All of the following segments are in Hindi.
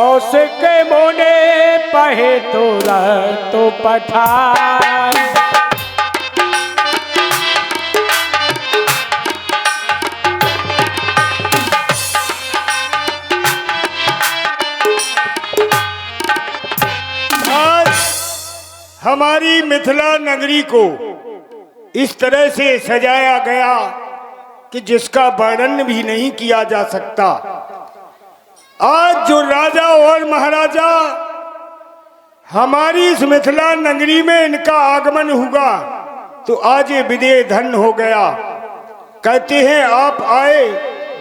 कौशिक मोने पहे तोरा तो पठार। हमारी मिथिला नगरी को इस तरह से सजाया गया कि जिसका वर्णन भी नहीं किया जा सकता। आज जो राजा और महाराजा हमारी इस मिथिला नगरी में इनका आगमन हुआ तो आज ये विदेह धन हो गया। कहते हैं आप आए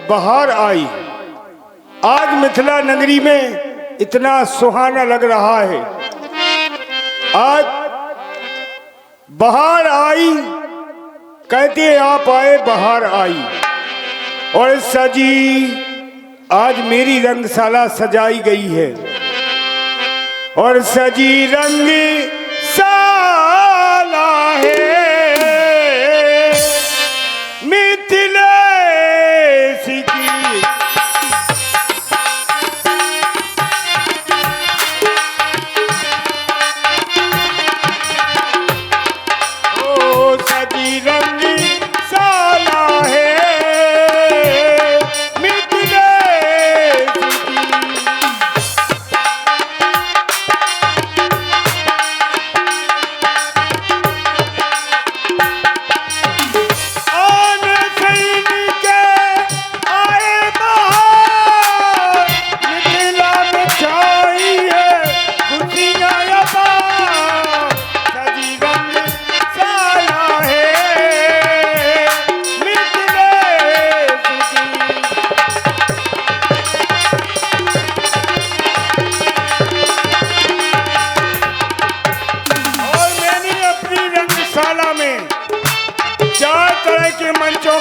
बहार आई। आज मिथिला नगरी में इतना सुहाना लग रहा है। आज बहार आई, कहते आप आए बहार आई। और सजी आज मेरी रंगशाला सजाई गई है और सजी रंगशाला है मिथिलेश की।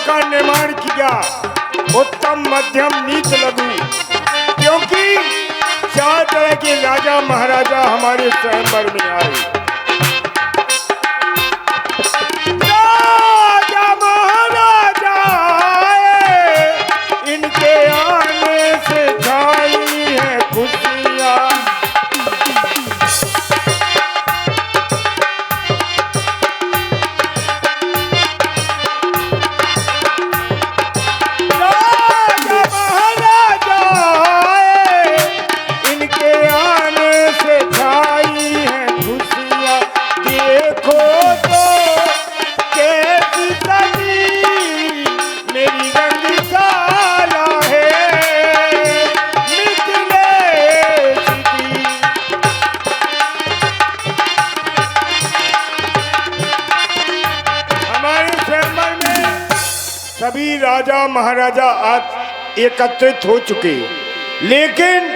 का निर्माण किया, उत्तम मध्यम नीच लघु, क्योंकि चार तरह के राजा महाराजा हमारे स्वयंवर में आए। राजा महाराजा आए, इनके आने से छाई है खुशियां। सभी राजा महाराजा आज एकत्रित हो चुके, लेकिन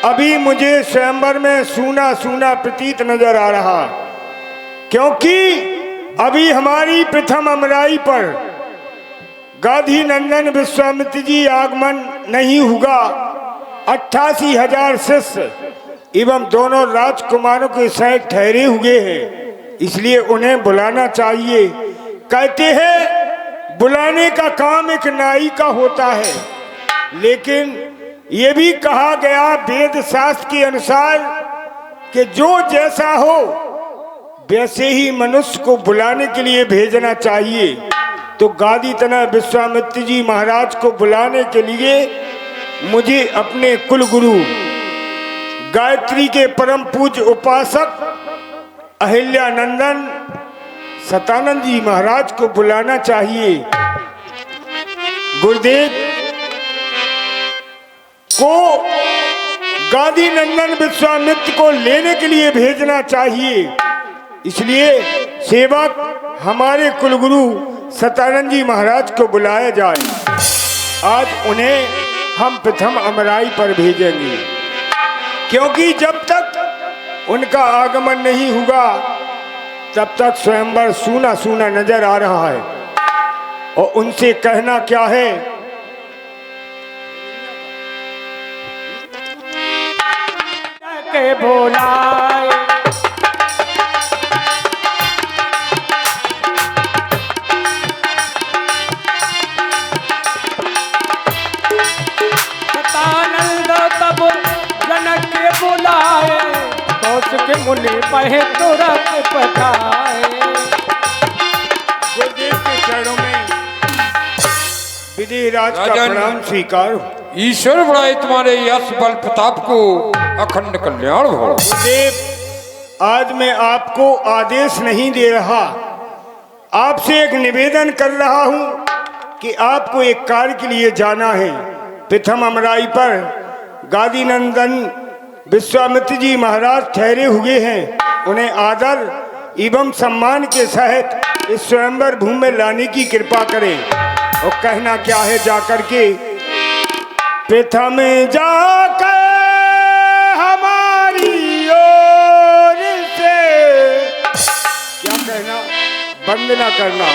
अभी मुझे स्वयंवर में सूना सूना प्रतीत नजर आ रहा, क्योंकि अभी हमारी प्रथम अमराई पर गाधी नंदन विश्वामित्र जी आगमन नहीं हुआ। 88,000 शिष्य एवं दोनों राजकुमारों के सहित ठहरे हुए हैं, इसलिए उन्हें बुलाना चाहिए। कहते हैं बुलाने का काम एक नाई का होता है, लेकिन ये भी कहा गया वेद शास्त्र के अनुसार कि जो जैसा हो वैसे ही मनुष्य को बुलाने के लिए भेजना चाहिए। तो गादी तना विश्वामित्र जी महाराज को बुलाने के लिए मुझे अपने कुल गुरु गायत्री के परम पूज्य उपासक अहिल्यानंदन सतानंद जी महाराज को बुलाना चाहिए। गुरुदेव को गादी नंदन विश्वामित्र को लेने के लिए भेजना चाहिए, इसलिए सेवक हमारे कुलगुरु सतानंद जी महाराज को बुलाया जाए। आज उन्हें हम प्रथम अमराई पर भेजेंगे, क्योंकि जब तक उनका आगमन नहीं हुआ तब तक स्वयंवर सूना सूना नजर आ रहा है। और उनसे कहना क्या है, के बोलाए सतानंद तब जनक के मुनि पहे तुरंत पठाए। गुरुदेव के चरणों में विधिराज का राजन। प्रणाम स्वीकार हो। ईश्वर बढ़ाए तुम्हारे यश बल प्रताप को, अखंड कल्याण हो। गुरुदेव, आज मैं आपको आदेश नहीं दे रहा, आपसे एक निवेदन कर रहा हूं कि आपको एक कार्य के लिए जाना है। प्रथम अमराई पर गादी नंदन विश्वामित्र जी महाराज ठहरे हुए हैं, उन्हें आदर एवं सम्मान के सहित इस स्वयंवर भूमि में लाने की कृपा करें। और कहना क्या है जाकर के, प्रथम जाकर हमारी ओर से, क्या कहना, वंदना करना।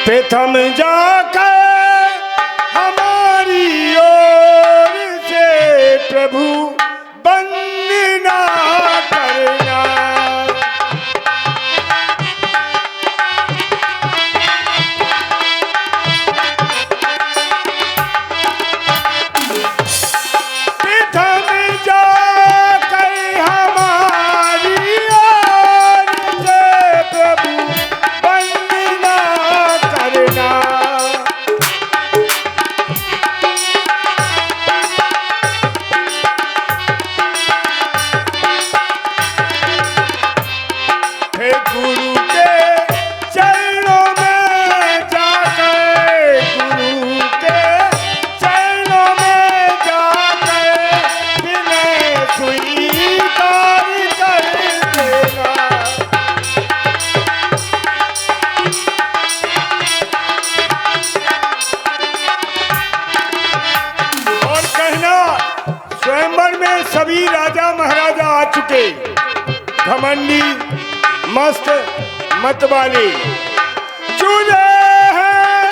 प्रथम जाकर हमारी ओर से प्रभु वंदना करना। प्रथम जाकर हमारी ओर से प्रभु वंदना करना। हे गुरु के चरणों में जाकर, गुरु के चरणों में जाकर विनय स्वीकार कर देना। और कहना, स्वयंवर में सभी राजा महाराजा आ चुके, घमंडी मस्त मत वाले चूल्हे हैं,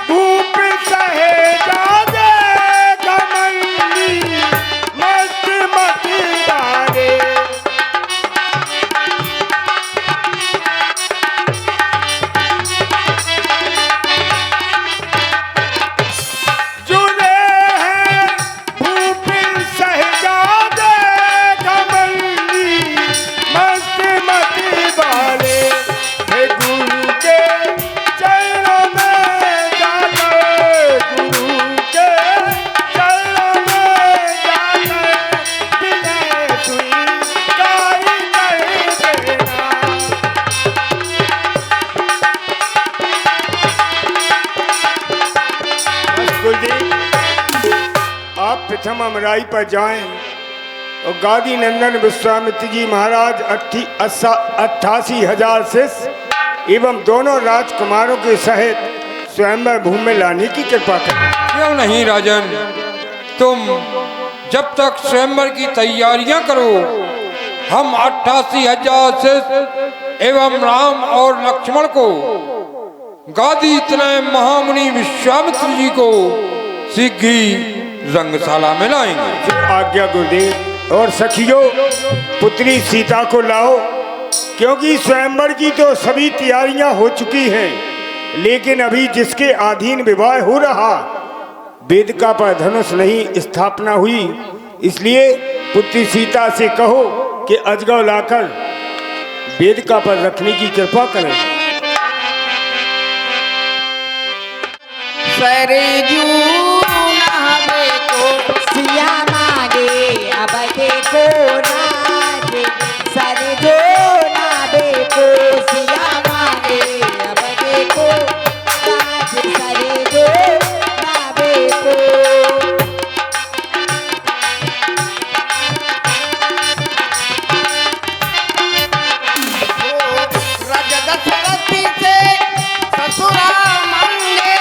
भूप सहेजादे घमंडी मस्त मत वाले। चूल्हे हैं, भूप सहेजादे घमंडी मस्त मत वाले। हे गुरु के चरणों में जाकर, गुरु के चरणों में जाकर विनय स्वीकार कर देना। बस गुरुदेव, आप प्रथम अमराई पर जाएं और गादी नंदन विश्वामित्र जी महाराज 88,000 शिष्य एवं दोनों राजकुमारों के सहित स्वयंवर भूमि में लाने की कृपा करें। क्यों नहीं राजन, तुम जब तक स्वयंवर की तैयारियां करो, हम 88,000 शिष्य एवं राम और लक्ष्मण को गादी तनय महामुनि विश्वामित्र जी को शीघ्र ही रंगशाला में लाएंगे। आज्ञा गुरुदेव। और सखियों, पुत्री सीता को लाओ, क्योंकि स्वयंवर की तो सभी तैयारियां हो चुकी हैं, लेकिन अभी जिसके अधीन विवाह हो रहा, वेदिका पर धनुष नहीं स्थापना हुई, इसलिए पुत्री सीता से कहो कि अजगव लाकर वेदिका पर रखने की कृपा करें। सरजू नहबे को सिया मांगे, अब देखो नागे। सरजू नहबे को सिया मांगे, अब देखो नागे। सरजू नहबे को राजा दशरथ से ससुरा मांगे,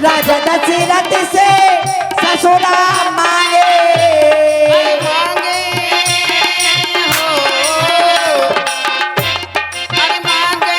राजा दशरथ से ससुरा मांगे। मांगे हो, अरे मांगे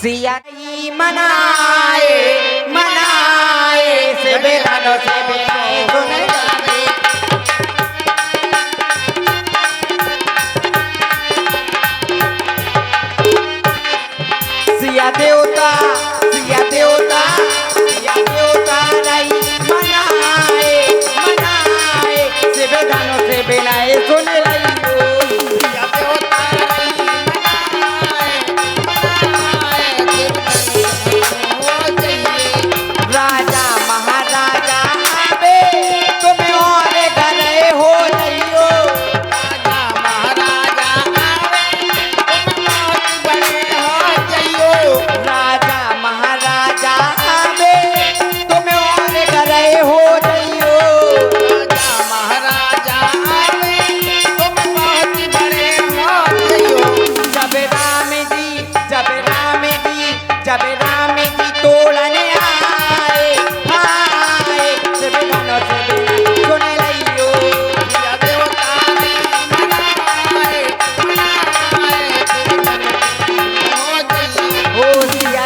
सिया ही मनाए मनाए से बेदानो से बेनाए सुने जावे सिया देवता नहीं मनाए मनाए से बेदानो से बेनाए सुने राजा महाराजा आवे तुम्हें और घरे हो जाइयो राजा महाराजा आवे तुम बहुत बड़े हो जाइयो राजा महाराजा आवे तुम्हें और घरे हो जाइयो राजा महाराजा आवे तुम बहुत बड़े हो जाइयो जब राम जी तोड़ने आए आए से बेदानो से बेनाए सुने लइयो सिया देवता मनाए मनाए हो सिया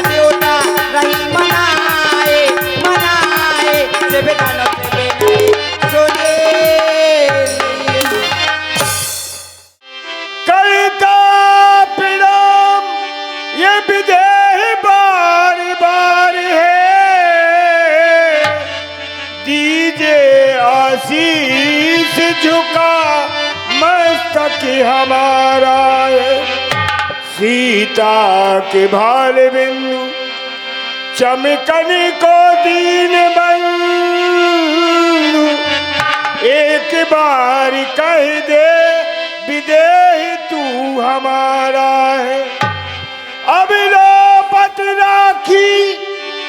देवता रही मनाए मनाए से बेदानो से बेनाए सुने करता प्रणाम ये विदेह बार बार है दीजे आशीष झुका मस्तक हमारा है सीता के भाल बिंदु चमकन को दीन बंधु एक बार कह दे विदेह तू हमारा है अब लो पत राखी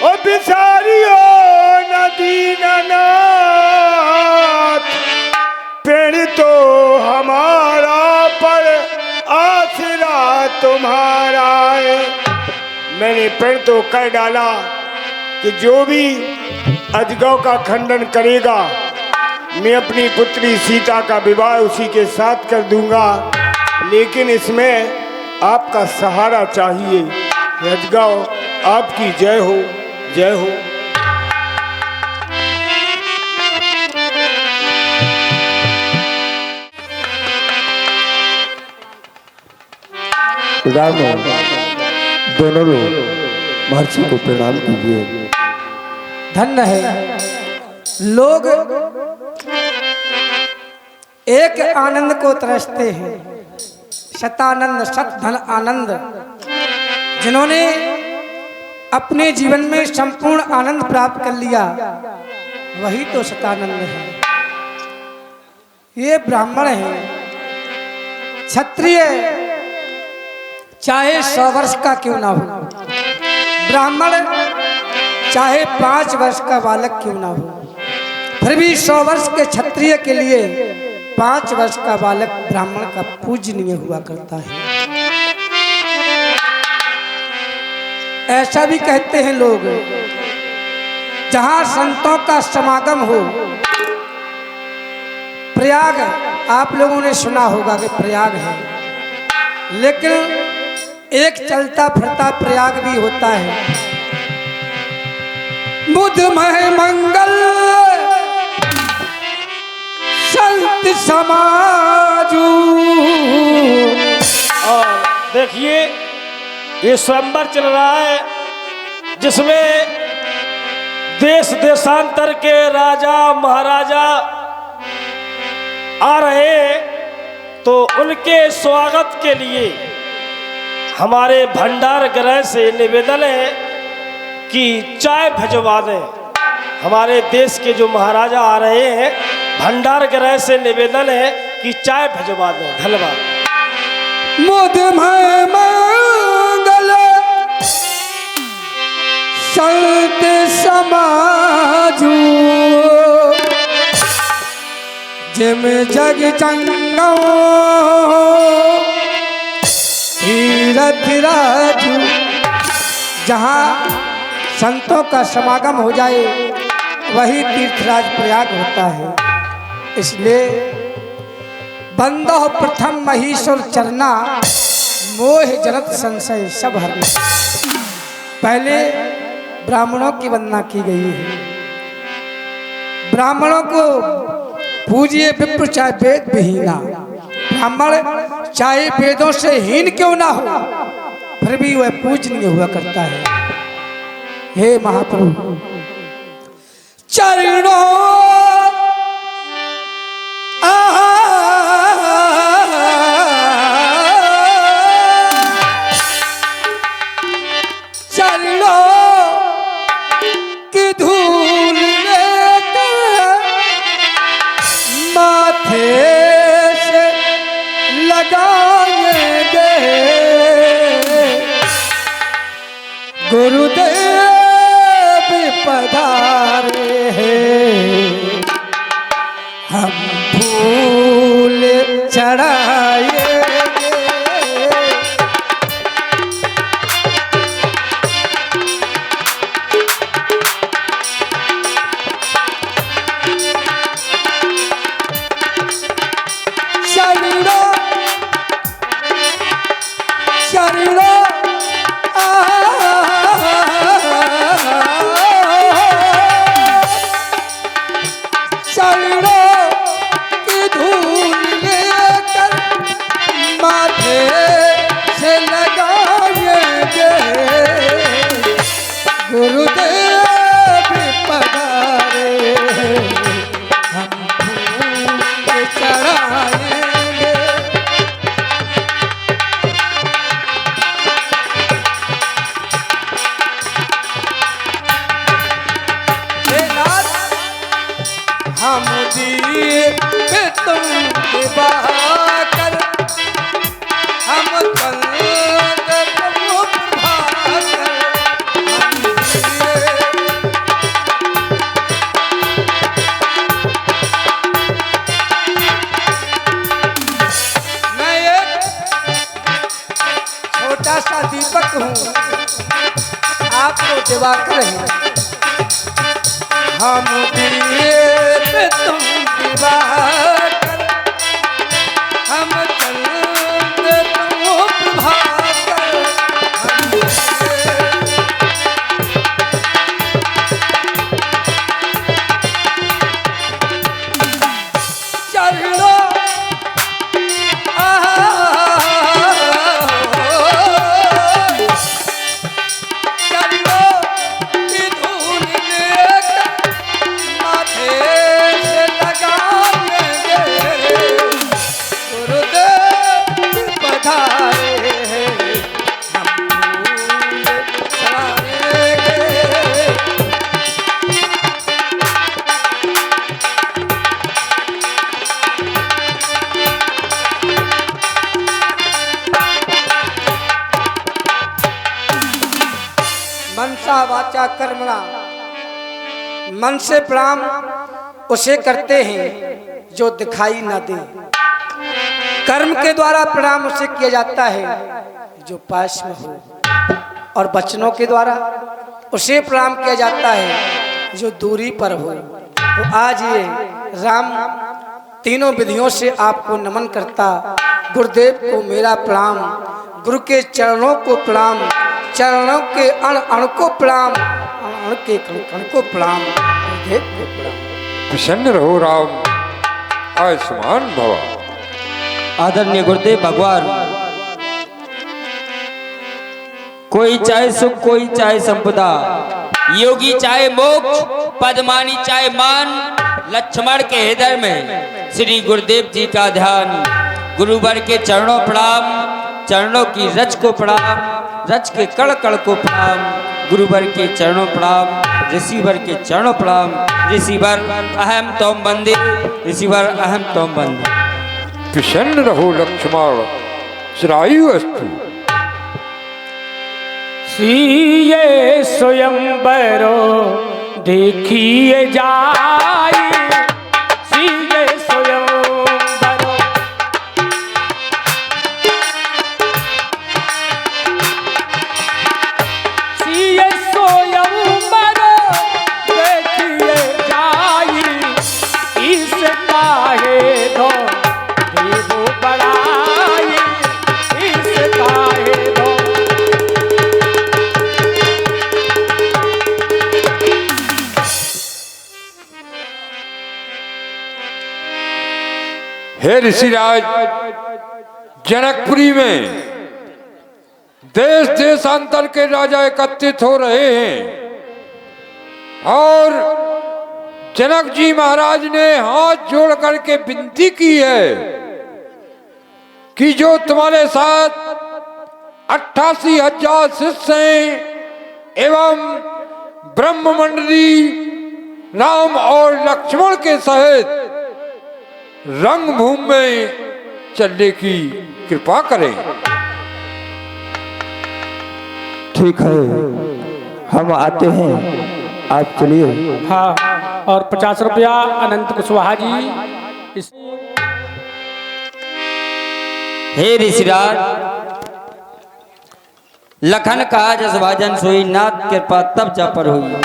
ओ बिसारियो नदी नाथ पेड़ तो हमारा पर आसरा तुम्हारा है मैंने पेड़ तो कर डाला कि जो भी अजगव का खंडन करेगा मैं अपनी पुत्री सीता का विवाह उसी के साथ कर दूंगा लेकिन इसमें आपका सहारा चाहिए अजगव आपकी जय हो जय हो राम दोनों लोग महर्षि को प्रणाम कीजिए। धन्य है लोग एक आनंद को तरसते हैं शतानंद सत धन आनंद जिन्होंने अपने जीवन में संपूर्ण आनंद प्राप्त कर लिया वही तो शतानंद है। ये ब्राह्मण है क्षत्रिय चाहे 100 वर्ष का क्यों ना हो ब्राह्मण चाहे 5 वर्ष का बालक क्यों ना हो फिर भी 100 वर्ष के क्षत्रिय के लिए 5 वर्ष का बालक ब्राह्मण का पूजनीय हुआ करता है। ऐसा भी कहते हैं लोग जहां संतों का समागम हो प्रयाग आप लोगों ने सुना होगा कि प्रयाग है लेकिन एक चलता फिरता प्रयाग भी होता है। बुधमय मंगल संत समाजू और देखिए ये स्वयंवर चल रहा है जिसमें देश देशांतर के राजा महाराजा आ रहे हैं तो उनके स्वागत के लिए हमारे भंडार गृह से निवेदन है कि चाय भिजवा दें। हमारे देश के जो महाराजा आ रहे हैं भंडार गृह से निवेदन है कि चाय भिजवा दें। धन्यवाद। मुधमय मंगल संत समाजू जिम जग चंगो तीरथ राजू जहाँ संतों का समागम हो जाए वही तीर्थराज प्रयाग होता है। इसलिए बंदो प्रथम महीश्वर चरना मोह जनित संशय सब हर ले। पहले ब्राह्मणों की वंदना की गई है। ब्राह्मणों को पूजिए विप्र चाहे वेद विहीना। ब्राह्मण चाहे वेदों से हीन क्यों ना हो, फिर भी वह पूजनीय हुआ करता है। हे महाप्रभु, चरणों की धूल लेकर माथे से लगाएंगे, गुरुदेव पधारे हैं, हम फूल चढ़ाएंगे। हम दीप तुम दिवाकर, हम चंद तुम प्रभाकर, मैं एक छोटा सा दीपक हूँ, आपको दिवाकर है। हम दीप तुम दिवाकर, हम चंद तुम प्रभाकर, चरणों मनसा वाचा कर्मणा, मन से प्रणाम उसे करते हैं जो दिखाई ना दे। कर्म के द्वारा प्रणाम उसे किया जाता है जो पास में हो, और वचनों के द्वारा उसे प्रणाम किया जाता है जो दूरी पर हो। तो आज ये राम तीनों विधियों से आपको नमन करता। गुरुदेव को मेरा प्रणाम, गुरु के चरणों को प्रणाम, चरणों के अण अण को प्रणाम, अण के कण कण को प्रणाम, गुरुदेव को प्रणाम। प्रसन्न रहो राम, आयुष्मान भव। आदरणीय गुरुदेव भगवान, कोई चाहे सुख कोई चाहे संपदा, योगी चाहे मोक्ष, पद्मानी चाहे मान, लक्ष्मण के हृदय में श्री गुरुदेव जी का ध्यान। गुरुवर के चरणों प्रणाम, चरणों की रच को प्रणाम, रच के कण कण को प्रणाम। गुरुवर के चरणों प्रणाम, ऋषिवर के चरणों प्रणाम। ऋषिवर अहम तोम बंदे, ऋषिवर अहम तोम बंदे। प्रसन्न रहो लक्ष्मण, चिरायु अस्तु। सिए स्वयंवरो देखिए जाई, सिए स्वयंवरो, सिए स्वयंवरो देखिए जाई, इस काहे दो देवो बड़ाई, इस काहे ऋषिराज, जनकपुरी में देश देशांतर के राजा एकत्रित हो रहे हैं और जनक जी महाराज ने हाथ जोड़ करके विनती की है कि जो तुम्हारे साथ 88,000 शिष्य हैं एवं ब्रह्म मंडली राम और लक्ष्मण के सहित रंगभूमि में चलने की कृपा करें। ठीक है, हम आते हैं, आप चलिए। हाँ, और 50 रुपया अनंत कुशवाहा जी। इस हे ऋषिराज, लखन कहा जसभाजन सोई, नाथ कृपा तब जा पर हुई।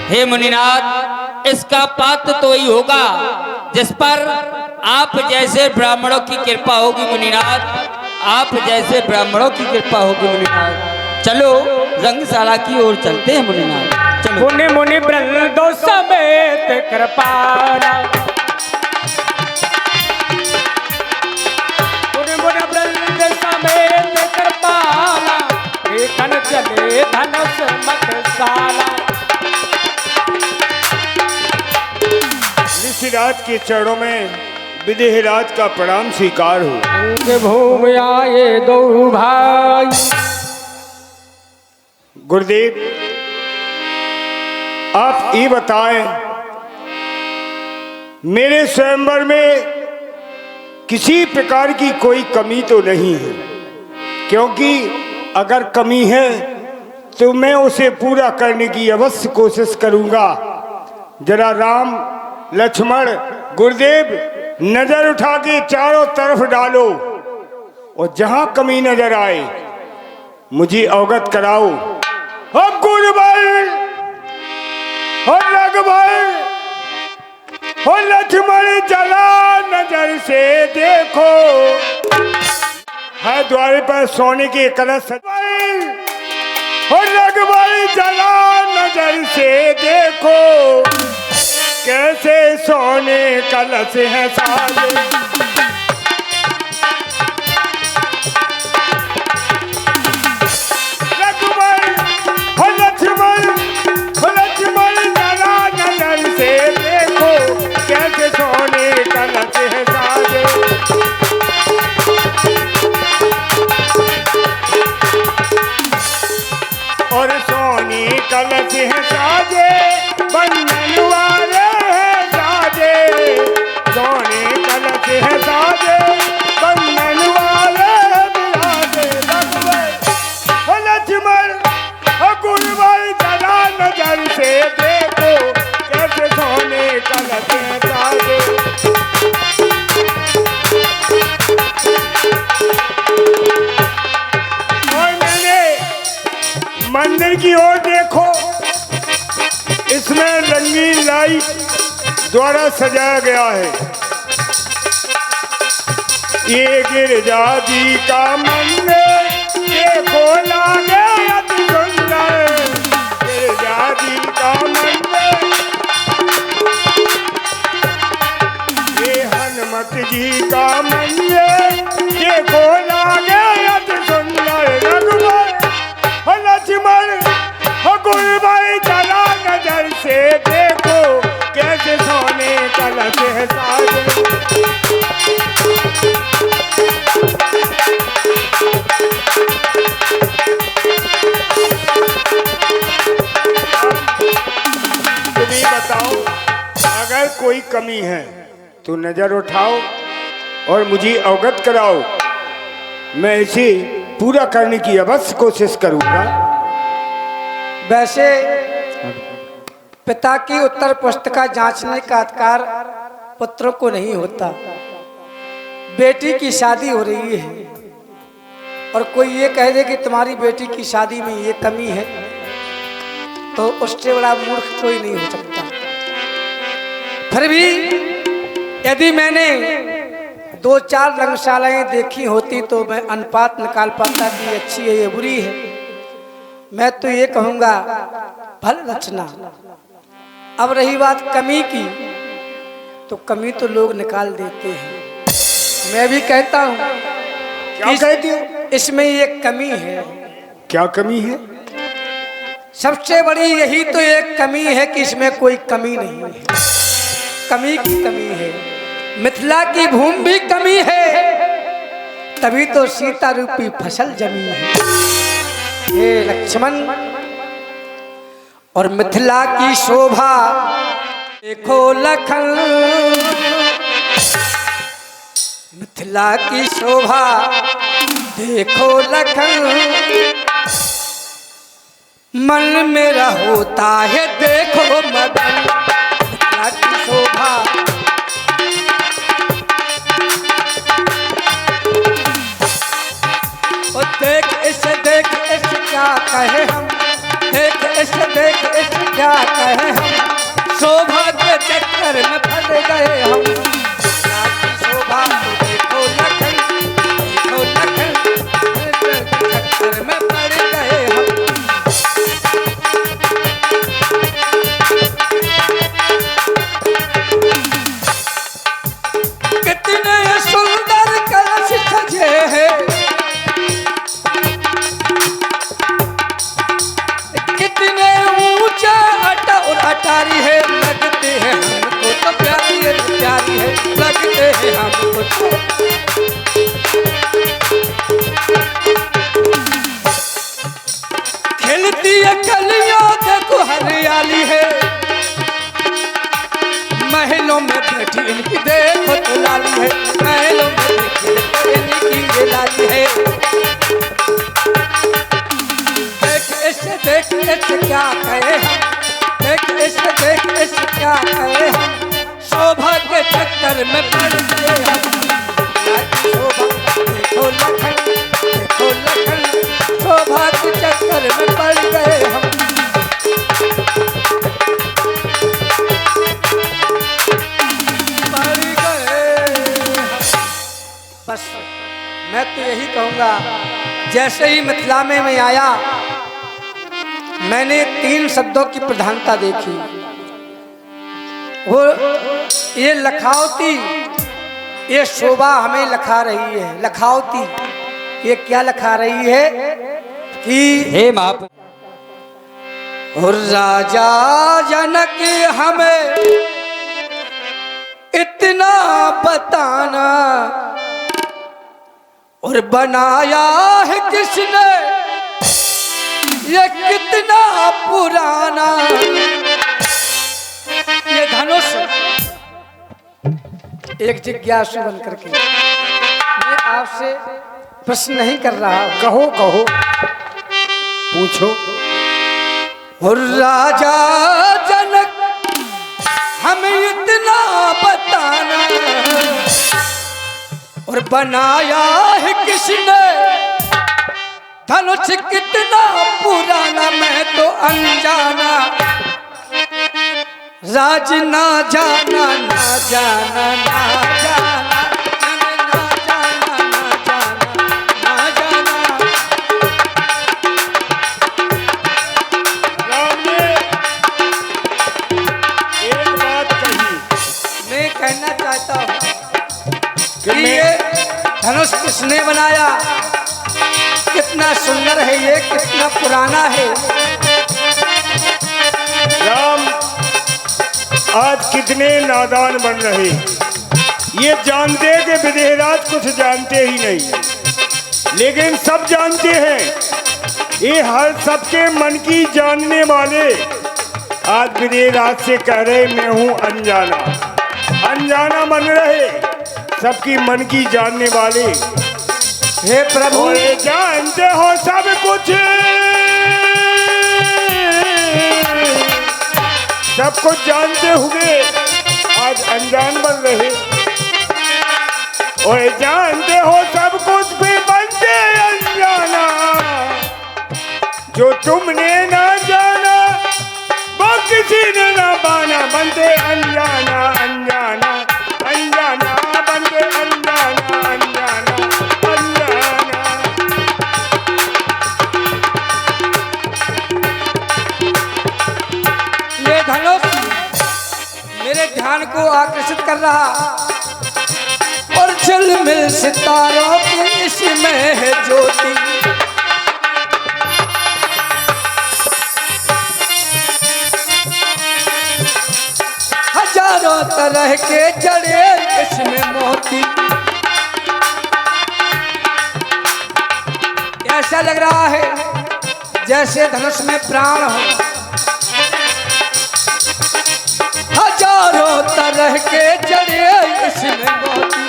हे मुनिनाथ, इसका पात्र तो ही होगा जिस पर आप जैसे ब्राह्मणों की कृपा होगी मुनिनाथ, आप जैसे ब्राह्मणों की कृपा होगी मुनिनाथ। चलो रंगशाला की ओर चलते हैं मुनिनाथ, चलो। मुनि मुनि वृंदो समेत कृपाला, मुनि मुनि वृंद समेत कृपाला, लेखन चले धनस मखसाला। ऋषिराज के चरणों में विदेहराज का प्रणाम स्वीकार हो। भूमि आए दो भाई। गुरुदेव, आप ये बताएं, मेरे स्वयंवर में किसी प्रकार की कोई कमी तो नहीं है, क्योंकि अगर कमी है तो मैं उसे पूरा करने की अवश्य कोशिश करूंगा। जरा राम लक्ष्मण गुरुदेव नजर उठा के चारों तरफ डालो और जहां कमी नजर आए मुझे अवगत कराओ। और गुरुबल और रघुबल और लक्ष्मण जला नजर से देखो, है द्वार पर सोने के कलश। और रघुबल जला नजर से देखो, कैसे सोने कलश है साले। रघुबल और लक्ष्मण जला नजर से देखो, कैसे सोने कलश है साले। और सोने कलश है साजे, बंधन वाले हैं साजे। सोने कलश है साजे, बंधन वाले बिराजे। लक्ष्मण गुरुबल जला नजर से देखो, कैसे सोने कलश है साजे। मंदिर की ओर देखो, इसमें रंगीन लाइट द्वारा सजाया गया है। ये गिरजा जी का मंदिर देखो लागे अति सुंदर। गिरजा जी का मंदिर, ये हनुमत जी का मंदिर देखो लागे अति सुंदर। रघुबर लक्ष्मण गुरुबल जला नजर से देखो, कैसे सोने कलश है साजे। तुम्हें बताओ, अगर कोई कमी है तो नजर उठाओ और मुझे अवगत कराओ, मैं इसे पूरा करने की अवश्य कोशिश करूंगा। वैसे पिता की उत्तर पुस्तिका जांचने का अधिकार पुत्रों को नहीं होता। बेटी की शादी हो रही है और कोई ये कह दे कि तुम्हारी बेटी की शादी में ये कमी है, तो उससे बड़ा मूर्ख कोई नहीं हो सकता। फिर भी यदि मैंने 2-4 रंगशालाएं देखी होती तो मैं अनुपात निकाल पाता कि अच्छी है ये बुरी है। मैं तो ये कहूँगा भल रचना। अब रही बात कमी की, तो कमी तो लोग निकाल देते हैं, मैं भी कहता हूँ क्या कहती हो? इसमें एक कमी है। क्या कमी है? सबसे बड़ी यही तो एक कमी है कि इसमें कोई कमी नहीं है। कमी की कमी है। मिथिला की भूमि भी कमी है, तभी तो सीता रूपी फसल जमी है। हे लक्ष्मण, और मिथिला की शोभा देखो लखन, मिथिला की शोभा देखो लखन, मन मेरा होता है देखो मगन। मिथिला की शोभा और देख इसे क्या कहे हम, देख इसे क्या कहे हम, शोभा के चक्कर में फंस गए हम। मिथिला की शोभा देखो लखन, देखो लखन, चक्कर में पड़ गए हम। कितने सुंदर कलश सजे हैं, कितने ऊंचा अटा और अटारी है, लगते हैं हमको तो प्यारी है, प्यारी है, लगते हैं हमको तो। खिलती है कलियां देखो हरियाली है, महलों में बैठी इनकी देखो तो लाली है, महलों में बैठी इनकी ये लाली है। देख इसे क्या कहे हम, देख इसे क्या कहे हम, शोभा के चक्कर में पड़ गए हम। मिथिला की शोभा देखो लखन, देखो लखन, शोभा के चक्कर में पड़ गए हम। पड़ गए हम। बस मैं तो यही कहूँगा, जैसे ही मिथिला में मैं आया मैंने 3 शब्दों की प्रधानता देखी। वो ये लखावती, ये शोभा हमें लखा रही है। लखावती ये क्या लखा रही है कि हे माप और राजा जनक हमें इतना बताना, और बनाया है किसने ये कितना पुराना। ये धनुष एक जिज्ञासु बन करके मैं आपसे प्रश्न नहीं कर रहा, कहो कहो, पूछो। और राजा जनक हमें इतना बताना, और बनाया है किसने धनुष कितना पुराना, मैं तो अनजाना। राज ना जाना, ना जाना, ना जाना, ना जाना, ना जाना, ना जाना। राम ने एक बात कही, मैं कहना चाहता हूँ कि कि ये धनुष किसने बनाया, कितना सुंदर है ये, कितना पुराना है। राम आज कितने नादान बन रहे, ये जानते कि विदेहराज कुछ जानते ही नहीं, लेकिन सब जानते हैं। ये हर सबके मन की जानने वाले आज विदेहराज से कह रहे मैं हूँ अनजाना। अनजाना बन रहे, सबकी मन की जानने वाले। हे प्रभु, और ये जानते हो सब कुछ, सब कुछ जानते हुए आज अनजान बन रहे। और जानते हो सब कुछ भी बनते अनजाना, जो तुमने ना जाना वो किसी ने ना पाना। बनते अनजाना, अनजाना, अनजाना, बनते अनजाना, अनजाना, अनजाना। ये धनुष मेरे ध्यान को आकर्षित कर रहा, और झिलमिल सितारों की इसमें है ज्योति। हजारों तरह के जड़े इसमें मोती। ऐसा लग रहा है जैसे धनुष में प्राण हो। हजारों तरह के जड़े इसमें मोती।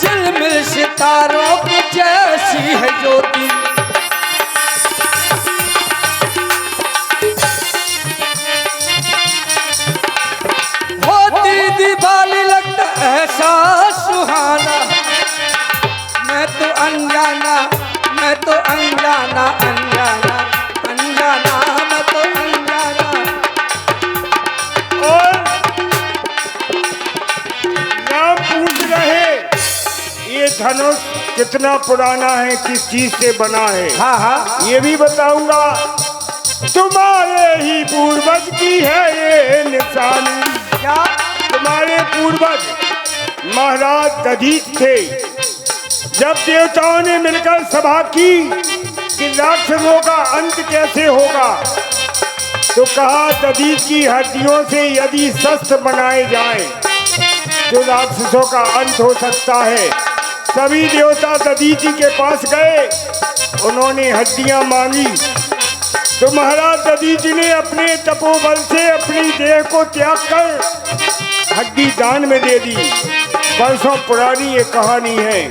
झिलमिल सितारों की जैसी है ज्योति। होती दिवाली लगता ऐसा सुहाना। मैं तो अनजाना, मैं तो अनजाना, अनजाना अनजाना, मैं तो अनजाना। और नाम पूछ रहे ये धनुष कितना पुराना है, किस चीज से बना है। हाँ हाँ, ये भी बताऊंगा। तुम्हारे ही पूर्वज की है ये निशानी। क्या तुम्हारे पूर्वज महाराज दधीच थे। जब देवताओं ने मिलकर सभा की कि राक्षसों का अंत कैसे होगा, तो कहा दधीच की हड्डियों से यदि शस्त्र बनाए जाएं तो राक्षसों का अंत हो सकता है। सभी देवता दधीच के पास गए, उन्होंने हड्डियां मांगी तो महाराज दधीच ने अपने तपोबल से अपनी देह को त्याग कर हड्डी दान में दे दी। वर्षों पुरानी ये कहानी है।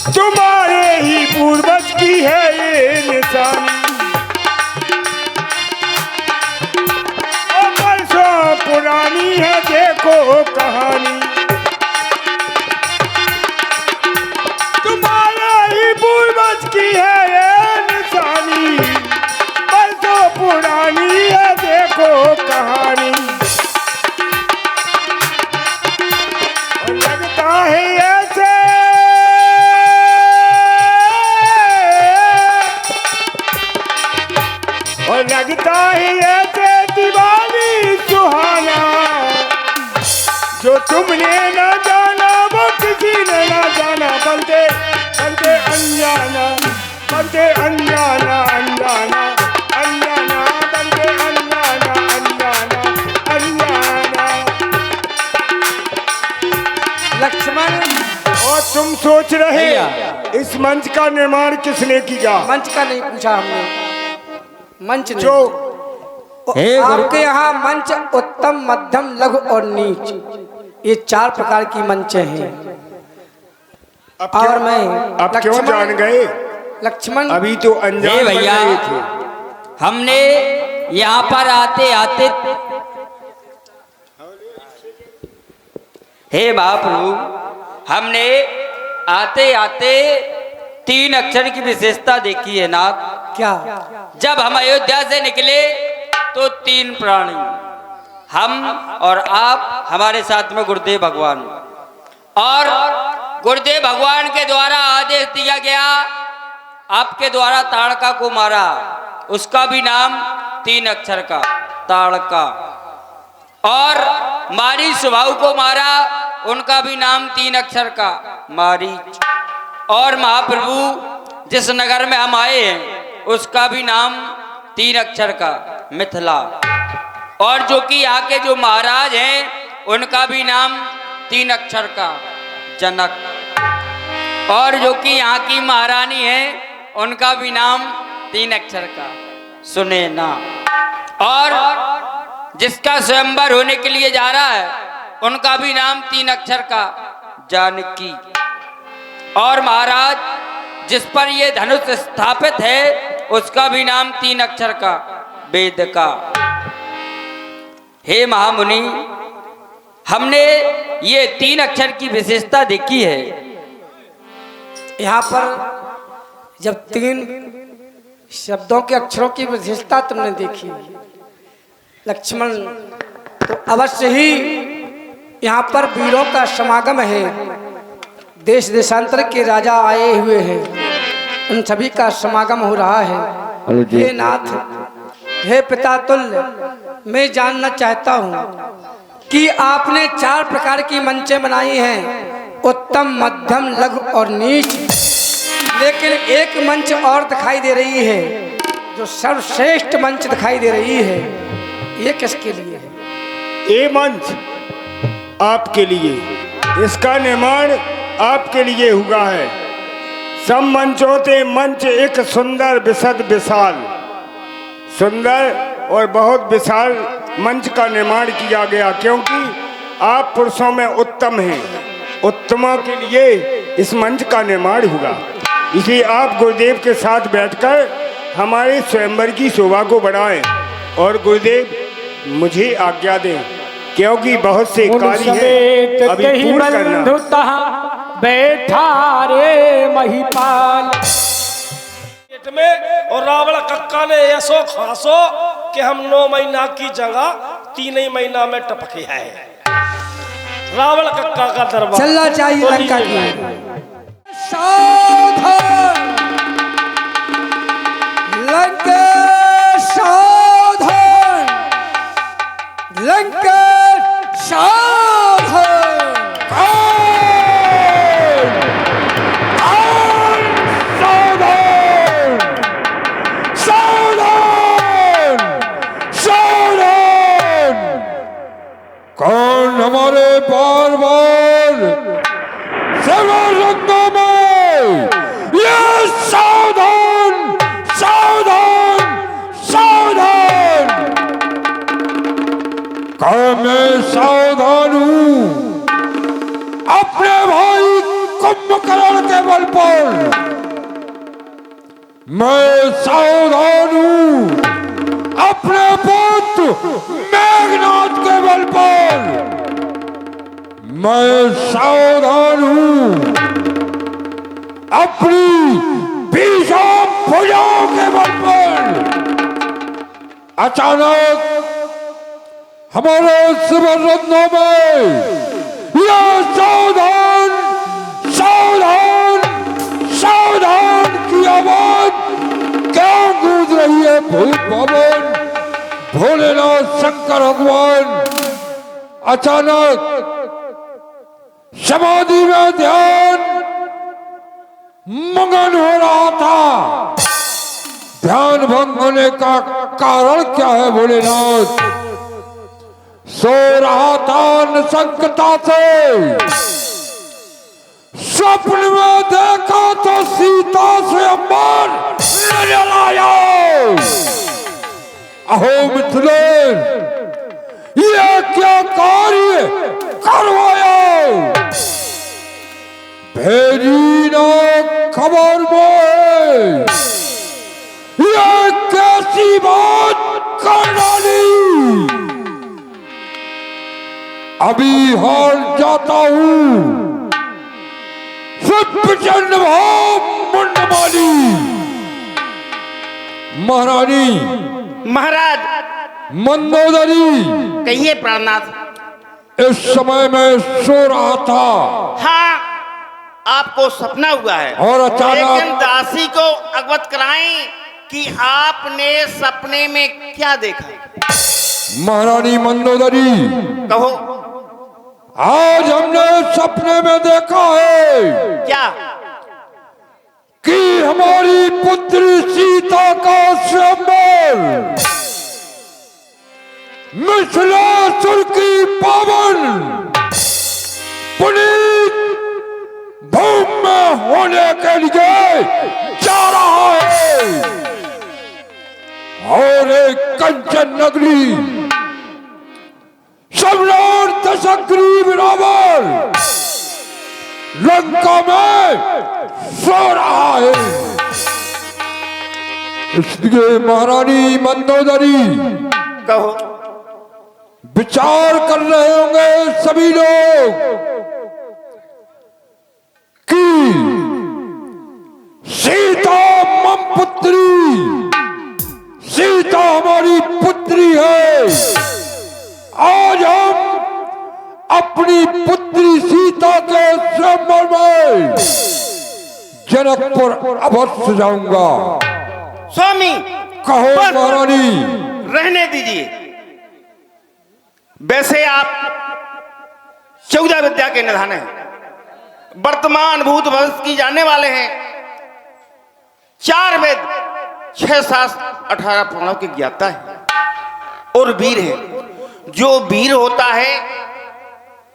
तुम्हारे ही पूर्वज की है ये निशानी। वर्षों पुरानी है देखो कहानी। तुम्हारे ही पूर्वज की है ये निशानी। वर्षों पुरानी है देखो कहानी। और लगता है ऐसे और लगता है ऐसे दिवाली सुहाना। जो तुमने न जाना वो किसी ने न जाना। बनते बनते अनजाना, बनते अनजाना, अनजाना अनजाना, बनते अनजाना, अनजाना अनजाना। लक्ष्मण, और तुम सोच रहे इस मंच का निर्माण किसने किया? मंच का नहीं पूछा हमने, मंच ने। जो हे गुरु, आपके यहाँ मंच उत्तम, मध्यम, लघु और नीच, ये 4 प्रकार की मंच हैं। और मैं अब क्यों जान गए? लक्ष्मण, अभी तो अनजान हे बन भैया, रहे थे। हमने यहाँ पर आते आते, हे महाप्रभु, हमने आते आते 3 अक्षर की विशेषता देखी है नाथ। क्या? जब हम अयोध्या से निकले तो 3 प्राणी, हम और आप, हमारे साथ में गुरुदेव भगवान। और गुरुदेव भगवान के द्वारा आदेश दिया गया, आपके द्वारा ताड़का को मारा, उसका भी नाम 3 अक्षर का, ताड़का। और मारी स्वभाव को मारा, उनका भी नाम 3 अक्षर का, मारीच। और महाप्रभु जिस नगर में हम आए हैं उसका भी नाम 3 अक्षर का, मिथिला। और जो कि यहाँ के जो महाराज हैं उनका भी नाम 3 अक्षर का, जनक। और जो कि यहाँ की महारानी है उनका भी नाम 3 अक्षर का, सुनैना। और जिसका स्वयंवर होने के लिए जा रहा है उनका भी नाम 3 अक्षर का, जानकी। और महाराज जिस पर ये धनुष स्थापित है उसका भी नाम 3 अक्षर का, वेद का। हे महामुनि, हमने ये 3 अक्षर की विशेषता देखी है। यहाँ पर जब 3 शब्दों के अक्षरों की विशेषता तुमने देखी लक्ष्मण, तो अवश्य ही यहाँ पर वीरों का समागम है। देश देशांतर के राजा आए हुए हैं, उन सभी का समागम हो रहा है। हे नाथ, हे पिता तुल्य, मैं जानना चाहता हूँ कि आपने 4 प्रकार की मंचें बनाई हैं, उत्तम, मध्यम, लघु और नीच। लेकिन एक मंच और दिखाई दे रही है जो सर्वश्रेष्ठ मंच दिखाई दे रही है, ये किसके लिए है? ये मंच आपके लिए, इसका निर्माण आपके लिए हुआ है। सब मंचों से मंच एक सुंदर विशद विशाल, सुंदर और बहुत विशाल मंच का निर्माण किया गया, क्योंकि आप पुरुषों में उत्तम हैं। उत्तमों के लिए इस मंच का निर्माण हुआ। इसलिए आप गुरुदेव के साथ बैठकर हमारे स्वयंवर की शोभा को बढ़ाएं और गुरुदेव मुझे आज्ञा दें, क्योंकि बहुत से कार्य हैं अभी पूर्ण करना। बैठा रे महिपाल में, और रावण कक्का ने ऐसो खासो कि हम 9 महीना की जगह 3 ही महीना में टपके है। रावण कक्का का दरबार चलना चाहिए लंका की। सावधान लंकेश, सावधान लंकेश, सावधान। कौन हमारे बार बार सर्वरत्नों में ये सावधान सावधान सावधान, कौन मैं सावधान हूँ अपने भाई कुंभकर्ण के बल पर, मैं सावधान हूँ अपने पुत्र मेघनाथ के बल पर, मैं सावधान हूँ अपनी भीषण भुजाओं के बल पर। अचानक हमारे सुवर्णों में यह सावधान सावधान सावधान की आवाज क्यों गूंज रही है? भूत भवन भोलेनाथ शंकर भगवान अचानक समाधि में ध्यान मगन हो रहा था। ध्यान भंग होने का कारण क्या है भोलेनाथ? सो रहा था निसंकता से, स्वप्न में देखा तो सीता से अम्बर नजर आया। अहो मिथिलेन, ये क्या कार्य करवाया? भेजी ना खबर में ये कैसी बात कर डाली? अभी हार जाता हूँ प्रचंड भाव मुंडमाली। महारानी महाराज मंदोदरी, कहिए प्राणनाथ। इस समय मैं सो रहा था। हाँ, आपको सपना हुआ है और अचानक लेकिन दासी को अवगत कराएं कि आपने सपने में क्या देखा। महारानी मंदोदरी, कहो। आज हमने सपने में देखा है क्या? कि हमारी पुत्री सीता का स्वयंवर मिथिलासुर की पावन पुनीत भूमि में होने के लिए जा रहा है। और एक कंचन नगरी सम्राट दशग्रीव रावण लंका में सो रहा है। इसलिए महारानी मंदोदरी, कहो। विचार कर रहे होंगे सभी लोग कि सीता मम पुत्री, सीता हमारी पुत्री है। आज हम अपनी पुत्री सीता के स्वयंवर में जनकपुर अवश्य जाऊंगा। स्वामी कहो बस महारानी। रहने दीजिए। वैसे आप 14 विद्या के निधान है, वर्तमान भूत भविष्य की जानने वाले हैं, 4 वेद 6 शास्त्र 18 पुराणों के ज्ञाता है और वीर है। जो वीर होता है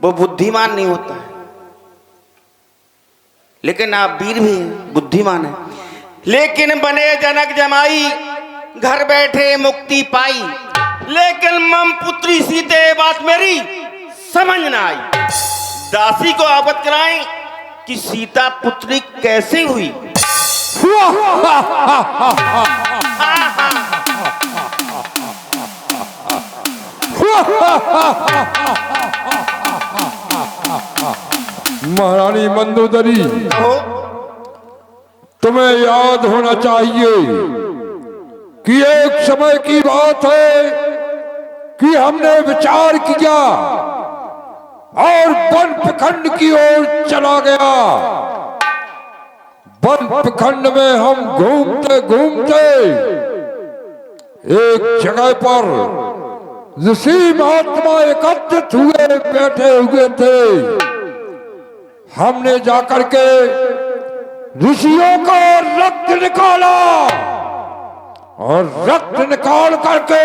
वो बुद्धिमान नहीं होता है, लेकिन आप वीर भी हैं, बुद्धिमान है। लेकिन बने जनक जमाई, घर बैठे मुक्ति पाई, लेकिन मम पुत्री सीते बात मेरी समझ ना आई। दासी को अवगत कराएं कि सीता पुत्री कैसे हुई। महारानी मंदोदरी, कहो। तुम्हें याद होना चाहिए कि एक समय की बात है कि हमने विचार किया और वन प्रखंड की ओर चला गया। वन प्रखंड में हम घूमते घूमते एक जगह पर ऋषि महात्मा एकत्रित हुए बैठे हुए थे। हमने जाकर के ऋषियों का रक्त निकाला और रक्त निकाल करके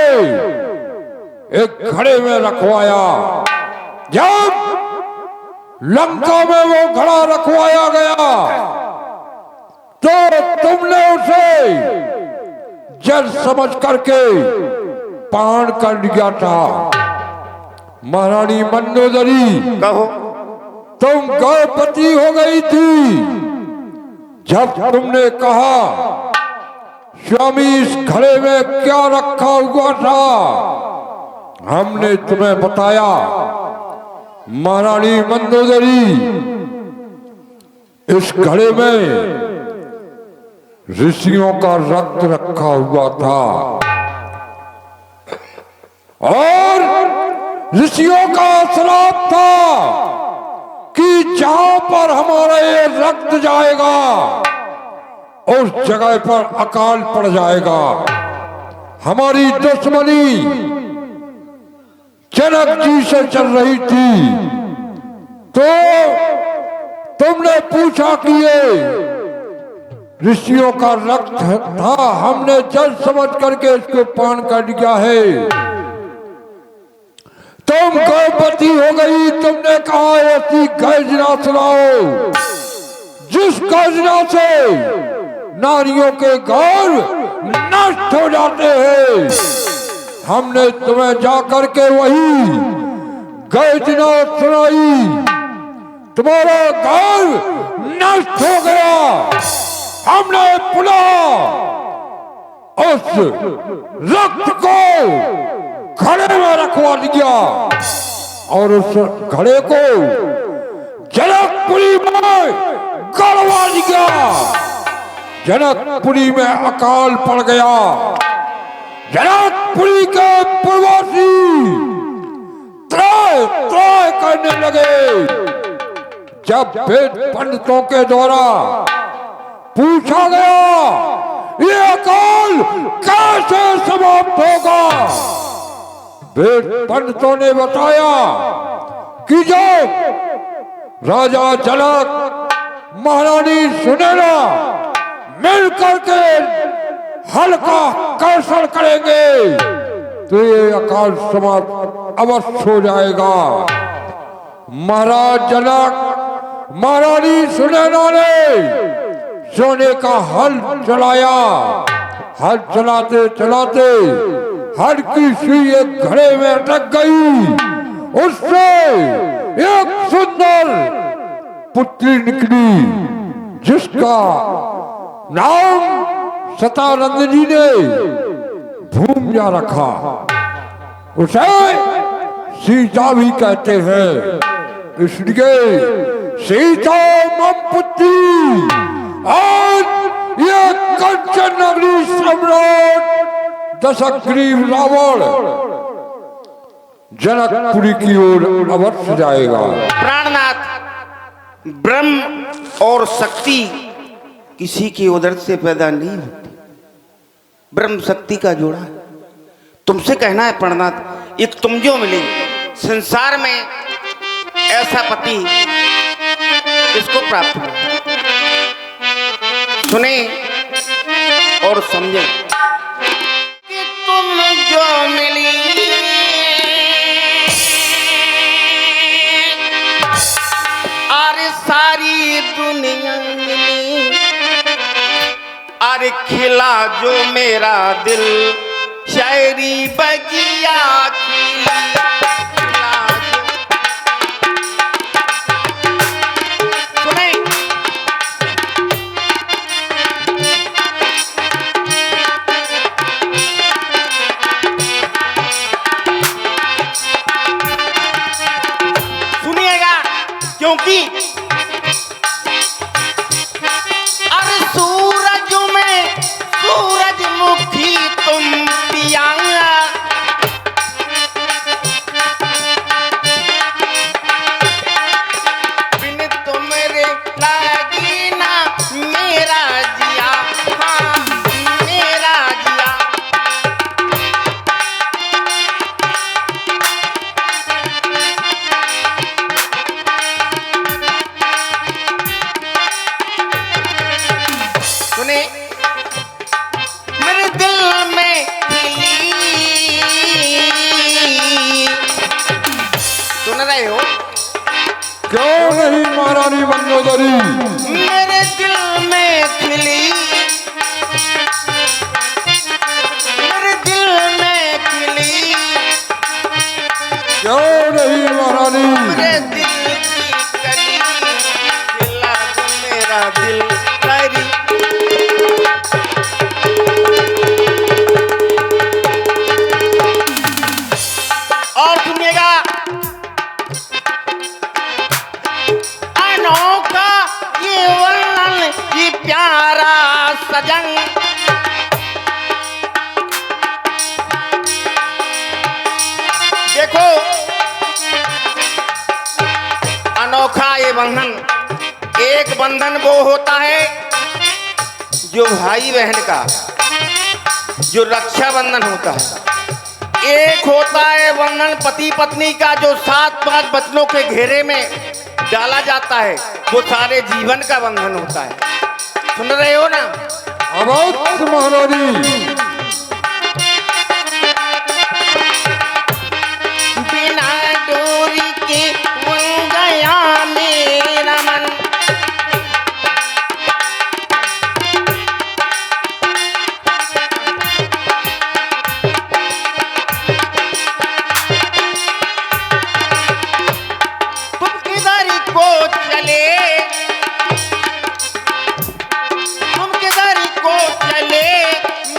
एक घड़े में रखवाया। जब लंका में वो घड़ा रखवाया गया तो तुमने उसे जल समझ करके पान कर लिया था। महारानी मंदोदरी, कहो। तुम गर्भवती हो गई थी जब तुमने कहा स्वामी इस घड़े में क्या रखा हुआ था। हमने तुम्हें बताया महारानी मंदोदरी, इस घड़े में ऋषियों का रक्त रखा हुआ था और ऋषियों का श्राप था कि जहां पर हमारा ये रक्त जाएगा उस जगह पर अकाल पड़ जाएगा। हमारी दुश्मनी जनक जी से चल रही थी तो तुमने पूछा कि ये ऋषियों का रक्त था, हमने जल समझ करके इसको पान कर लिया है। तुम गर्भवती हो गई, तुमने कहा ऐसी गर्जना सुनाओ जिस गर्जना से नारियों के गर्भ नष्ट हो जाते हैं। हमने तुम्हें जाकर के वही गर्जना सुनाई, तुम्हारा गर्भ नष्ट हो गया। हमने पुनः उस रक्त को घड़े में रखवा दिया और उस घड़े को जनकपुरी में गड़वा दिया। जनकपुरी में अकाल पड़ गया। जनकपुरी के पूर्वसी त्राय त्राय करने लगे। जब वेद पंडितों के द्वारा पूछा गया ये अकाल कैसे समाप्त होगा, वेद पंडितों ने बताया कि जब राजा जनक महारानी सुनैना मिलकर के हल्का कर्षण करेंगे तो ये अकाल समाप्त अवश्य हो जाएगा। महाराज जनक महारानी सुनैना ने सोने का हल चलाया। हल चलाते चलाते हर की सुई एक घड़े में अटक गई। उससे एक सुंदर पुत्री निकली जिसका नाम सतानंद जी ने भूमिया रखा। उसे सीता भी कहते हैं, इसलिए सीता मम पुत्री। और ये कंचन नगरी सम्राट दशग्रीव रावण जनकपुरी की ओर अवश्य जाएगा। प्राणनाथ, ब्रह्म और शक्ति किसी की उदर से पैदा नहीं होती। ब्रह्म शक्ति का जोड़ा तुमसे कहना है प्राणनाथ, एक तुम जो मिले संसार में ऐसा पति इसको प्राप्त हो। सुने और समझे कि तुम जो मिली अरे सारी दुनिया मिली, अरे खिला जो मेरा दिल शायरी बगिया खिला जो। सुने सुनिएगा क्योंकि अरे सूरज में सूरजमुखी तुम पिया, बिन तुमरे लागी ना मेरा जिया, हाँ मेरा जिया। सुने मेरे दिल में खिली, सुन रहे हो? क्यों नहीं महारानी मंदोदरी? मेरे दिल में खिली, मेरे दिल में खिली, क्यों नहीं महारानी? मेरे दिल की कली, खिला दो मेरा दिल करी। और सुनिएगा अनोखा ये वर्णन ये प्यारा सजन, देखो अनोखा ये बंधन, एक बंधन वो होता है जो भाई बहन का, जो रक्षाबंधन होता है। एक होता है बंधन पति पत्नी का, जो 7-5 बचनों के घेरे में डाला जाता है, वो सारे जीवन का बंधन होता है। सुन रहे हो ना? अवश्य महारानी। बिना डोरी के बन गया मेरा मन, तुम किधर को चले, तुम किधर को चले,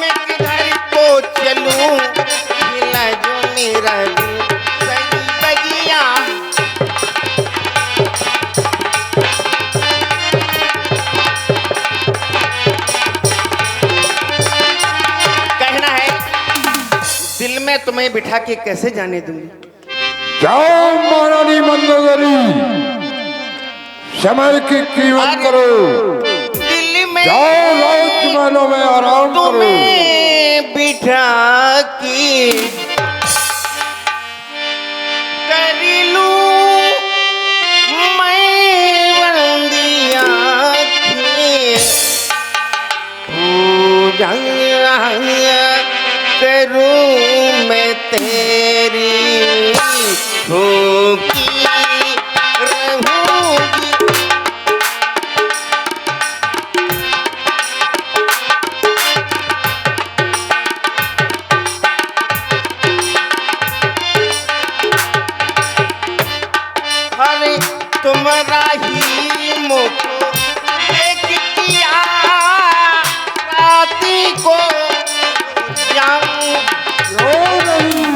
मैं किधर को चलूं, खिला जो मेरा दिल सही बगिया। कहना है दिल में तुम्हें बिठा के कैसे जाने दूंगी। जाओ महारानी मंदोदरी, समय की कीमत करो। दिल में जाओ राजमहलों में आराम करो। तुम्हें बिठा के कर लूं मैं बंदिया के, पूजा करूं मैं तेरी, होगी रहूंगी। अरे तुम्हारा ही मुख एक किया राती को जाऊं, क्यों नहीं?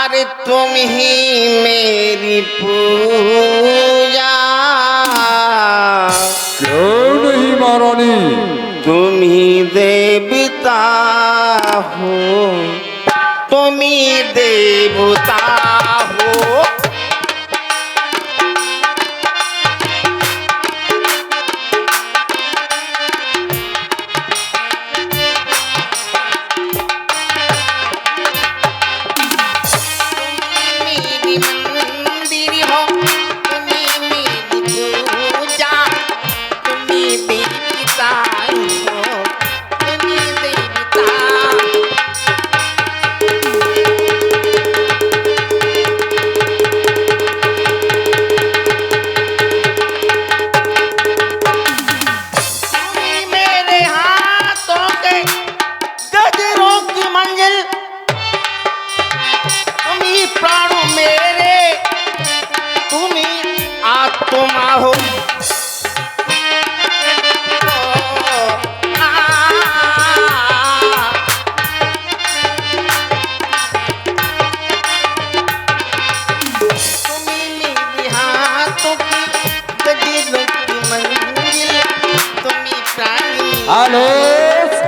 अरे तुम ही मेरी पूजा, क्यों नहीं महारानी? तुम ही देवता हो, तुम ही देवता हो। Hello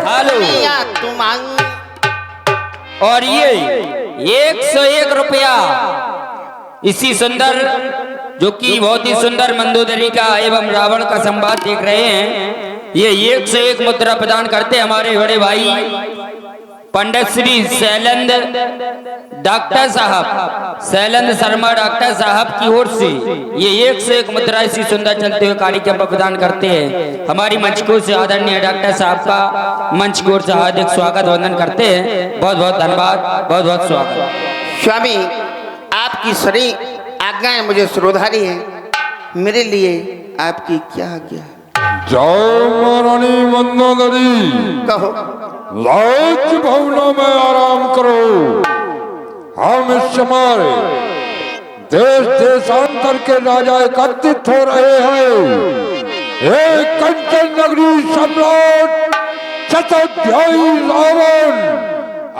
hello. और ये 101 रुपया इसी सुंदर, जो कि बहुत ही सुंदर मंदोदरी का एवं रावण का संवाद देख रहे हैं, ये 101 मुद्रा प्रदान करते हमारे बड़े भाई पंडित श्री शैलेंद्र डॉक्टर साहब, शैलेंद्र शर्मा डॉक्टर साहब की ओर से ये 101 मुद्रा इसी सुंदर चलते हुए कार्यक्रम पर प्रदान करते हैं। हमारी मंच को से आदरणीय डॉक्टर साहब का मंच की ओर से हार्दिक स्वागत वंदन करते हैं। बहुत बहुत धन्यवाद, बहुत बहुत स्वागत। स्वामी, आपकी सारी आज्ञाएं मुझे श्रोधारी है, मेरे लिए आपकी क्या आज्ञा है? जाओ महारानी मंदोदरी, कहो। लाज भवनों में आराम करो। हम इस समय देश देशांतर के राजा एकत्रित हो रहे हैं। एक कंचन नगरी सम्राट शतोध्यायी रावण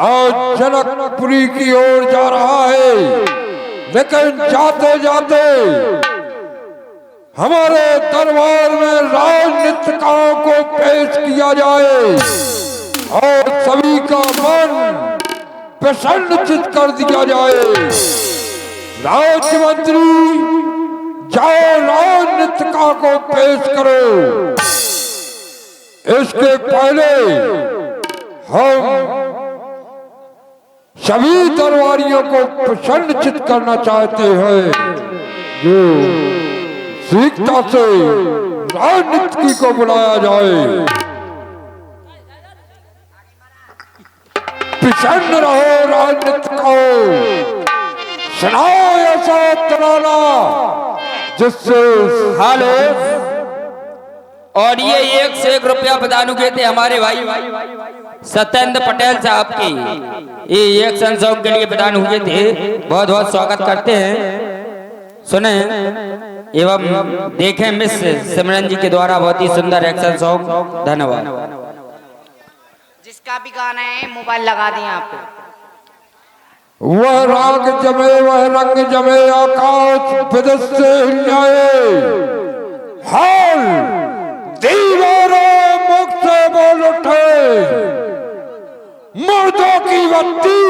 आज जनकपुरी की ओर जा रहा है, लेकिन जाते जाते हमारे दरबार में राजनीतिकों को पेश किया जाए और सभी का मन प्रसन्नचित कर दिया जाए। राज्यमंत्री जाओ राजनीतिकों को पेश करो। इसके पहले हम सभी दरबारियों को प्रसन्नचित करना चाहते हैं, जो शीघ्रता से राजनीति को बुलाया जाए। प्रसन्न रहो राजनीति को, सुनाओ ऐसा तराना जिससे हेलो। और ये 101 रुपया प्रदान हुए थे हमारे भाई सत्येंद्र पटेल साहब की, ये 100 के लिए प्रदान हुए थे। बहुत बहुत स्वागत करते हैं। सुने एवं देखें मिस सिमरन जी के द्वारा बहुत ही सुंदर एक्शन सॉन्ग। धन्यवाद। जिसका भी गाना है मोबाइल लगा दें आपको। वह राग जमे वह रंग जमे आकाश विदस से हिलाए, हाल दीवारों मुख से बोल उठे, मुर्दों की बत्ती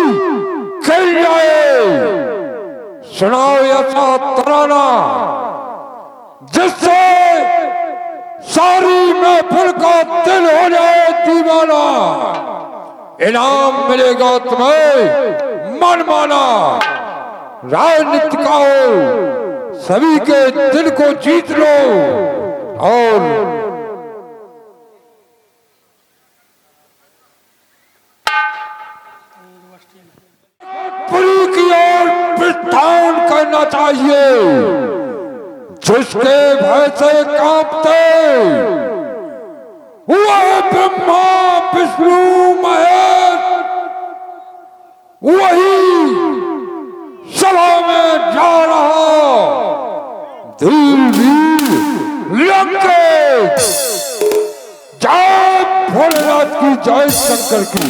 खिल जाए। सुनाओ ऐसा तराना जिससे सारी महफिल का दिल हो जाए दीवाना। इनाम मिलेगा तुम्हें मनमाना। राजनीतिकों सभी के दिल को जीत लो और पुरी की ओर प्रस्थान करना चाहिए। जिसके भय से कांपते वह ब्रह्मा विष्णु महेश, वही सभा में जा रहा धीर धीर लंके। जय भोलेनाथ की, जय शंकर की।